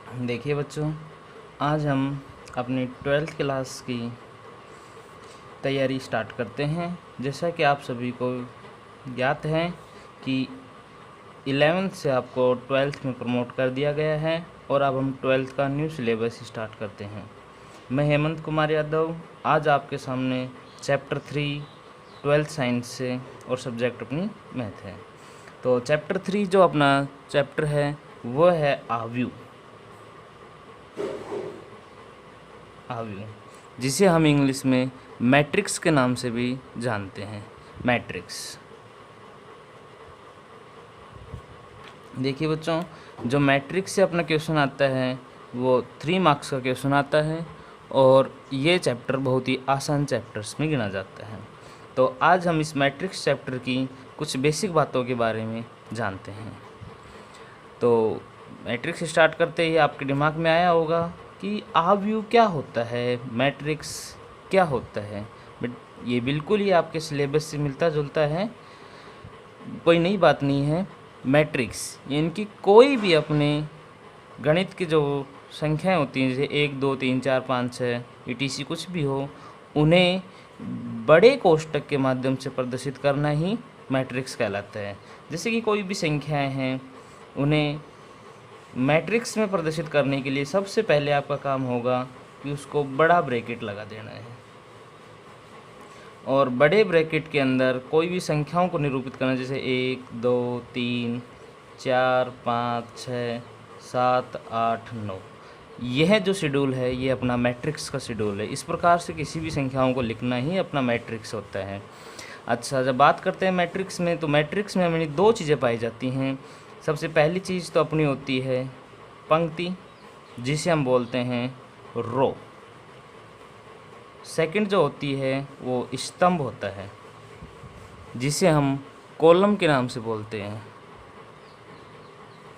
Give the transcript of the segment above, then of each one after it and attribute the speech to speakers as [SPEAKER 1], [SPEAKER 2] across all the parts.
[SPEAKER 1] देखिए बच्चों, आज हम अपनी 12th क्लास की तैयारी स्टार्ट करते हैं। जैसा कि आप सभी को ज्ञात है कि 11th से आपको 12th में प्रमोट कर दिया गया है और अब हम 12th का न्यू सिलेबस स्टार्ट करते हैं। मैं हेमंत कुमार यादव आज आपके सामने चैप्टर 3 12th साइंस से और सब्जेक्ट अपनी मैथ है। तो चैप्टर 3 जो अपना चैप्टर है वो है आव्यूह, जिसे हम इंग्लिश में मैट्रिक्स के नाम से भी जानते हैं। मैट्रिक्स। देखिए बच्चों, जो मैट्रिक्स से अपना क्वेश्चन आता है वो 3 मार्क्स का क्वेश्चन आता है और ये चैप्टर बहुत ही आसान चैप्टर्स में गिना जाता है। तो आज हम इस मैट्रिक्स चैप्टर की कुछ बेसिक बातों के बारे में जानते हैं। तो मैट्रिक्स स्टार्ट करते ही आपके दिमाग में आया होगा कि आव्यूह क्या होता है, मैट्रिक्स क्या होता है। बट ये बिल्कुल ही आपके सिलेबस से मिलता जुलता है, कोई नई बात नहीं है। मैट्रिक्स यानी कि कोई भी अपने गणित की जो संख्याएं होती हैं, जैसे 1 2 3 4 5 6 ETC कुछ भी हो, उन्हें बड़े कोष्ठक के माध्यम से प्रदर्शित करना ही मैट्रिक्स कहलाता है। जैसे कि कोई भी संख्याएं हैं, उन्हें मैट्रिक्स में प्रदर्शित करने के लिए सबसे पहले आपका काम होगा कि उसको बड़ा ब्रैकेट लगा देना है और बड़े ब्रैकेट के अंदर कोई भी संख्याओं को निरूपित करना, जैसे 1 2 3 4 5 6 7 8 9। यह जो शेड्यूल है ये अपना मैट्रिक्स का शेड्यूल है। इस प्रकार से किसी भी संख्याओं को लिखना ही अपना मैट्रिक्स होता है। अच्छा, जब बात करते हैं मैट्रिक्स में, तो मैट्रिक्स में हमें 2 चीज़ें पाई जाती हैं। सबसे पहली चीज़ तो अपनी होती है पंक्ति, जिसे हम बोलते हैं रो। सेकंड जो होती है वो स्तंभ होता है, जिसे हम कॉलम के नाम से बोलते हैं,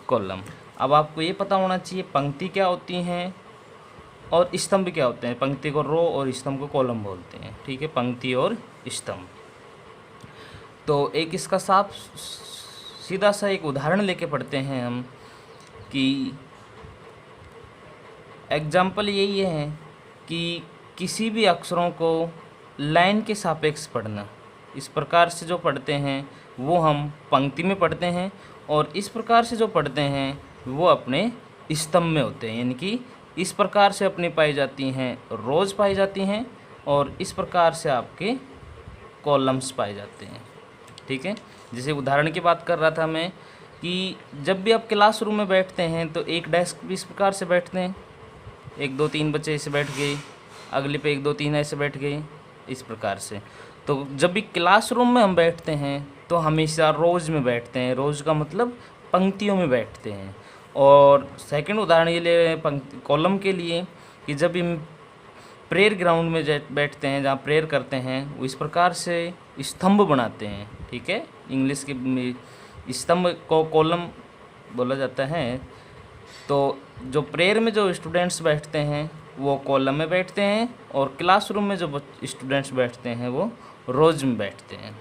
[SPEAKER 1] कॉलम। अब आपको ये पता होना चाहिए पंक्ति क्या होती हैं और स्तंभ क्या होते हैं। पंक्ति को रो और स्तंभ को कॉलम बोलते हैं, ठीक है, पंक्ति और स्तंभ। तो एक इसका साफ सीधा सा एक उदाहरण लेके पढ़ते हैं हम कि एग्जाम्पल यही है कि किसी भी अक्षरों को लाइन के सापेक्ष पढ़ना। इस प्रकार से जो पढ़ते हैं वो हम पंक्ति में पढ़ते हैं और इस प्रकार से जो पढ़ते हैं वो अपने स्तंभ में होते हैं। यानी कि इस प्रकार से अपनी पाई जाती हैं रोज़ पाई जाती हैं और इस प्रकार से आपके कॉलम्स पाए जाते हैं, ठीक है। जैसे उदाहरण की बात कर रहा था मैं कि जब भी आप क्लासरूम में बैठते हैं तो एक डेस्क भी इस प्रकार से बैठते हैं, 1 2 3 बच्चे ऐसे बैठ गए, अगले पे 1 2 3 ऐसे बैठ गए, इस प्रकार से। तो जब भी क्लासरूम में हम बैठते हैं तो हमेशा रोज़ में बैठते हैं। रोज़ का मतलब पंक्तियों में बैठते हैं। और सेकंड उदाहरण ये ले पंक्ति कॉलम के लिए कि जब हम प्रेयर ग्राउंड में बैठते हैं, जहाँ प्रेयर करते हैं, वो इस प्रकार से स्तंभ बनाते हैं, ठीक है। इंग्लिश के स्तंभ को कॉलम बोला जाता है। तो जो प्रेयर में जो स्टूडेंट्स बैठते हैं वो कॉलम में बैठते हैं और क्लासरूम में जो स्टूडेंट्स बैठते हैं वो रोज़ में बैठते हैं।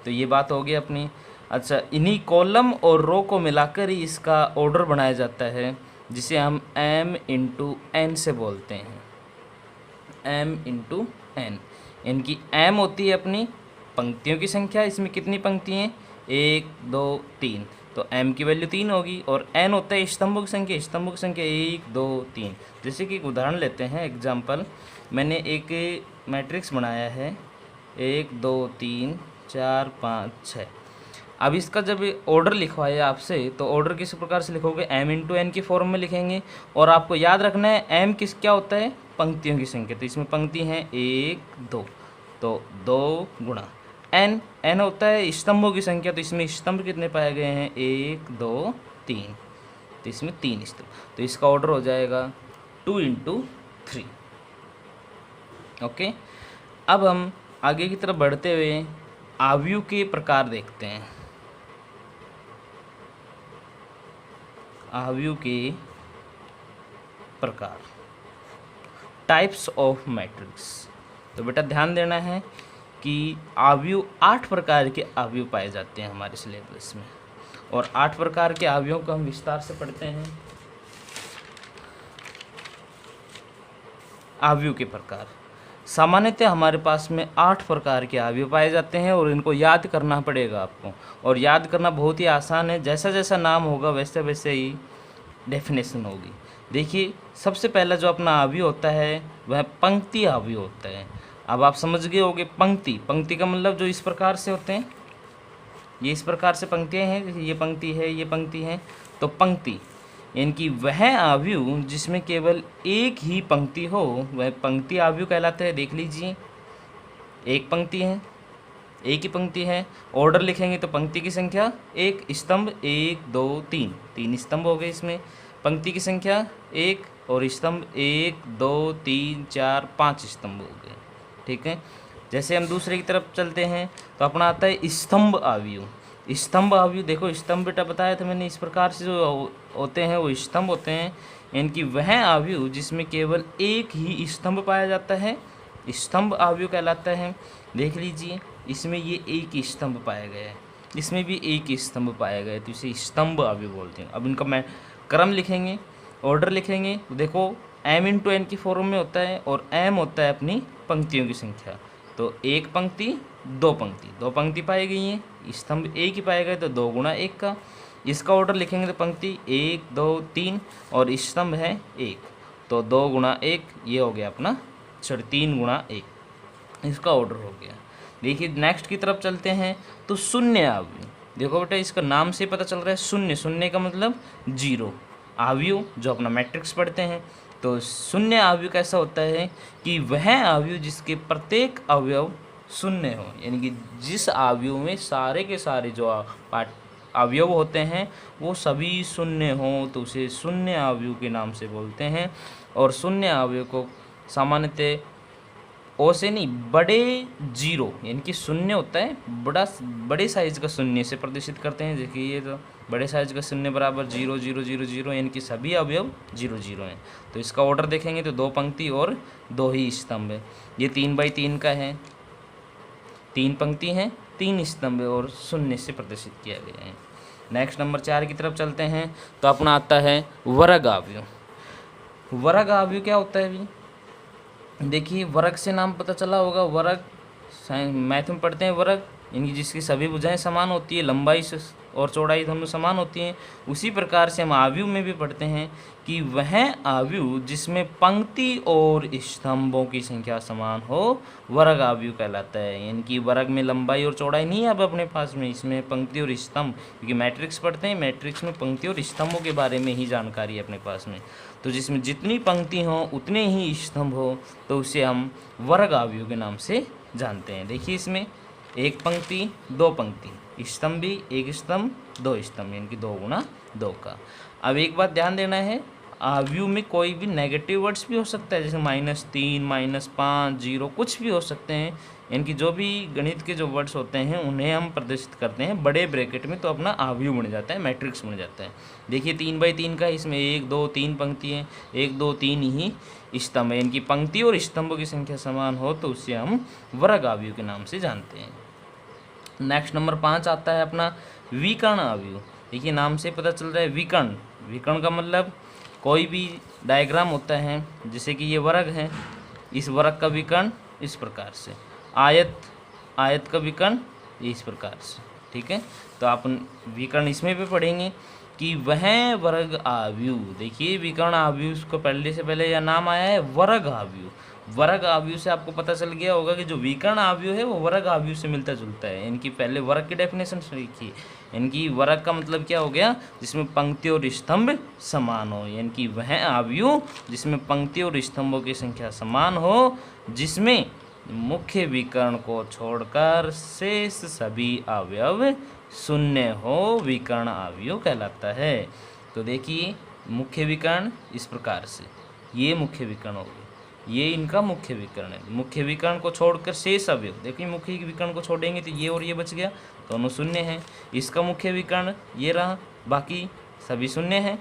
[SPEAKER 1] तो ये बात होगी अपनी। अच्छा, इन्हीं कॉलम और रो को मिलाकर ही इसका ऑर्डर बनाया जाता है, जिसे हम m इंटू n से बोलते हैं। m इंटू n, यानी कि m होती है अपनी पंक्तियों की संख्या। इसमें कितनी पंक्ति हैं? 1 2 3, तो m की वैल्यू 3 होगी। और n होता है स्तंभों की संख्या। स्तंभों की संख्या 1 2 3। जैसे कि एक उदाहरण लेते हैं, एग्जाम्पल। मैंने एक मैट्रिक्स बनाया है 1 2 3 4 5 6। अब इसका जब ऑर्डर लिखवाया आपसे तो ऑर्डर किस प्रकार से लिखोगे? m इंटू एन की फॉर्म में लिखेंगे। और आपको याद रखना है m किस क्या होता है? पंक्तियों की संख्या। तो इसमें पंक्ति हैं 1 2, तो 2 गुणा n होता है स्तंभों की संख्या। तो इसमें स्तंभ कितने पाए गए हैं? 1 2 3, तो इसमें 3 स्तंभ। तो इसका ऑर्डर हो जाएगा 2 इंटू 3। ओके, अब हम आगे की तरफ बढ़ते हुए आव्यूह के प्रकार देखते हैं। आव्यूह के प्रकार, टाइप्स ऑफ मैट्रिक्स। तो बेटा ध्यान देना है कि आव्यूह 8 प्रकार के आव्यूह पाए जाते हैं हमारे सिलेबस में, और 8 प्रकार के आव्यूहों को हम विस्तार से पढ़ते हैं। अवयव के प्रकार। सामान्यतः हमारे पास में 8 प्रकार के अवयव पाए जाते हैं और इनको याद करना पड़ेगा आपको, और याद करना बहुत ही आसान है। जैसा जैसा नाम होगा वैसे वैसे ही डेफिनेशन होगी। देखिए, सबसे पहला जो अपना अवयव होता है वह पंक्ति अवयव होता है। अब आप समझ गए होंगे पंक्ति, पंक्ति का मतलब जो इस प्रकार से होते हैं, ये इस प्रकार से पंक्तियाँ हैं, ये पंक्ति है, ये पंक्ति है। तो पंक्ति यानी कि वह अवयव जिसमें केवल एक ही पंक्ति हो वह पंक्ति अवयव कहलाता है। देख लीजिए, एक पंक्ति है, एक ही पंक्ति है। ऑर्डर लिखेंगे तो पंक्ति की संख्या एक, स्तंभ 1 2 3, 3 स्तंभ हो गए इसमें। पंक्ति की संख्या 1 और स्तंभ 1 2 3 4 5 स्तंभ हो गए। ठीक है, जैसे हम दूसरे की तरफ चलते हैं तो अपना आता है स्तंभ अवयव। स्तंभ अवयव देखो, स्तंभ बेटा बताया था मैंने, इस प्रकार से जो होते हैं वो स्तंभ होते हैं। इनकी वह अवयव जिसमें केवल एक ही स्तंभ पाया जाता है स्तंभ अवयव कहलाता है। देख लीजिए, इसमें ये एक ही स्तंभ पाया गया है, इसमें भी एक ही स्तंभ पाया गया है, तो इसे स्तंभ अवयव बोलते हैं। अब इनका मैं क्रम लिखेंगे, ऑर्डर लिखेंगे तो देखो m×n की फॉर्म में होता है और m होता है अपनी पंक्तियों की संख्या। तो एक पंक्ति दो पंक्ति, दो पंक्ति पाई गई हैं, स्तंभ एक ही पाए गए तो 2 × 1 का। इसका ऑर्डर लिखेंगे तो पंक्ति 1 2 3 और स्तंभ है 1, तो 2 × 1 ये हो गया अपना 3 × 1, इसका ऑर्डर हो गया। देखिए नेक्स्ट की तरफ चलते हैं तो शून्य अवयव। देखो बेटा, इसका नाम से पता चल रहा है शून्य, शून्य का मतलब 0 अवयव जो अपना मैट्रिक्स पढ़ते हैं। तो शून्य अवयव कैसा होता है कि वह अवयव जिसके प्रत्येक अवयव शून्य हो, यानी कि जिस अवयव में सारे के सारे जो अवयव होते हैं वो सभी शून्य हों तो उसे शून्य अवयव के नाम से बोलते हैं। और शून्य अवयव को सामान्यतः ओ से नहीं, बड़े 0 यानी कि शून्य होता है बड़े साइज का शून्य से प्रदर्शित करते हैं। देखिए ये तो बड़े साइज का शून्य बराबर 0 0 0 0 यानी कि सभी अवयव 0 0 हैं। तो इसका ऑर्डर देखेंगे तो 2 पंक्ति और 2 ही स्तंभ है। ये 3×3 का है, 3 पंक्ति हैं, 3 स्तंभ और शून्य से प्रदर्शित किया गया है। नेक्स्ट नंबर 4 की तरफ चलते हैं तो अपना आता है वर्ग अवयव। वर्ग अवयव क्या होता है अभी देखिए, वर्ग से नाम पता चला होगा, वर्ग मैथ में पढ़ते हैं वर्ग यानी जिसकी सभी भुजाएं समान होती है, लंबाई और चौड़ाई दोनों समान होती हैं। उसी प्रकार से हम अवयव में भी पढ़ते हैं कि वह अवयव जिसमें पंक्ति और स्तंभों की संख्या समान हो वर्ग अवयव कहलाता है। यानी कि वर्ग में लंबाई और चौड़ाई नहीं है अब अपने पास में, इसमें पंक्ति और स्तंभ, क्योंकि मैट्रिक्स पढ़ते हैं, मैट्रिक्स में पंक्ति और स्तंभों के बारे में ही जानकारी है अपने पास में। तो जिसमें जितनी पंक्ति हो उतने ही स्तंभ हो तो उसे हम वर्ग अवयव के नाम से जानते हैं। देखिए इसमें एक पंक्ति दो पंक्ति, स्तंभ भी एक स्तंभ दो स्तंभ, यानी कि 2 × 2 का। अब एक बात ध्यान देना है, अवयव में कोई भी नेगेटिव वर्ड्स भी हो सकता है, जैसे -3 -5 0 कुछ भी हो सकते हैं। यानी कि जो भी गणित के जो वर्ड्स होते हैं उन्हें हम प्रदर्शित करते हैं बड़े ब्रैकेट में, तो अपना अवयव बन जाता है, मैट्रिक्स बन जाता है। देखिए 3×3 का, इसमें 1 2 3 पंक्ति है, 1 2 3 ही स्तंभ है। इनकी पंक्ति और स्तंभों की संख्या समान हो तो उसे हम वर्ग अवयव के नाम से जानते हैं। नेक्स्ट नंबर 5 आता है अपना विकर्ण अवयव। देखिए नाम से पता चल रहा है विकर्ण, विकर्ण का मतलब कोई भी डायग्राम होता है, जैसे कि ये वर्ग है, इस वर्ग का विकर्ण इस प्रकार से, आयत का विकर्ण इस प्रकार से। ठीक है, तो आप विकर्ण इसमें भी पढ़ेंगे कि वह वर्ग अवयव। देखिए विकर्ण अवयव को पढ़ने से पहले यह नाम आया है वर्ग अवयव। वर्ग अवयव से आपको पता चल गया होगा कि जो विकर्ण अवयव है वो वर्ग अवयव से मिलता जुलता है। इनकी पहले वर्ग की डेफिनेशन लिखिए। इनकी वर्ग का मतलब क्या हो गया, जिसमें पंक्ति और स्तंभ समान हो, यानी कि वह अवयव जिसमें पंक्ति और स्तंभों की संख्या समान हो, जिसमें मुख्य विकर्ण को छोड़कर शेष सभी अवयव शून्य हो, विकर्ण अवयव कहलाता है। तो देखिए मुख्य विकर्ण इस प्रकार से, ये मुख्य विकर्ण हो गए, ये इनका मुख्य विकर्ण है। मुख्य विकर्ण को छोड़कर शेष अवयव, देखिए मुख्य विकर्ण को छोड़ेंगे तो ये और ये बच गया, दोनों शून्य हैं। इसका मुख्य विकर्ण ये रहा, बाकी सभी शून्य हैं।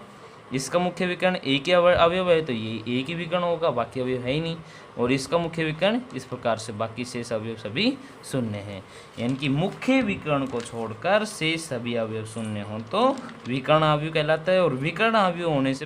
[SPEAKER 1] इसका मुख्य विकर्ण एक ही अवयव है तो ये एक ही विकर्ण होगा, बाकी अवयव है ही नहीं। और इसका मुख्य विकर्ण इस प्रकार से, बाकी शेष अवयव सभी शून्य हैं। यानी कि मुख्य विकर्ण को छोड़कर शेष सभी अवयव शून्य हों तो विकर्ण अवयव कहलाता है। और विकर्ण अवयव होने से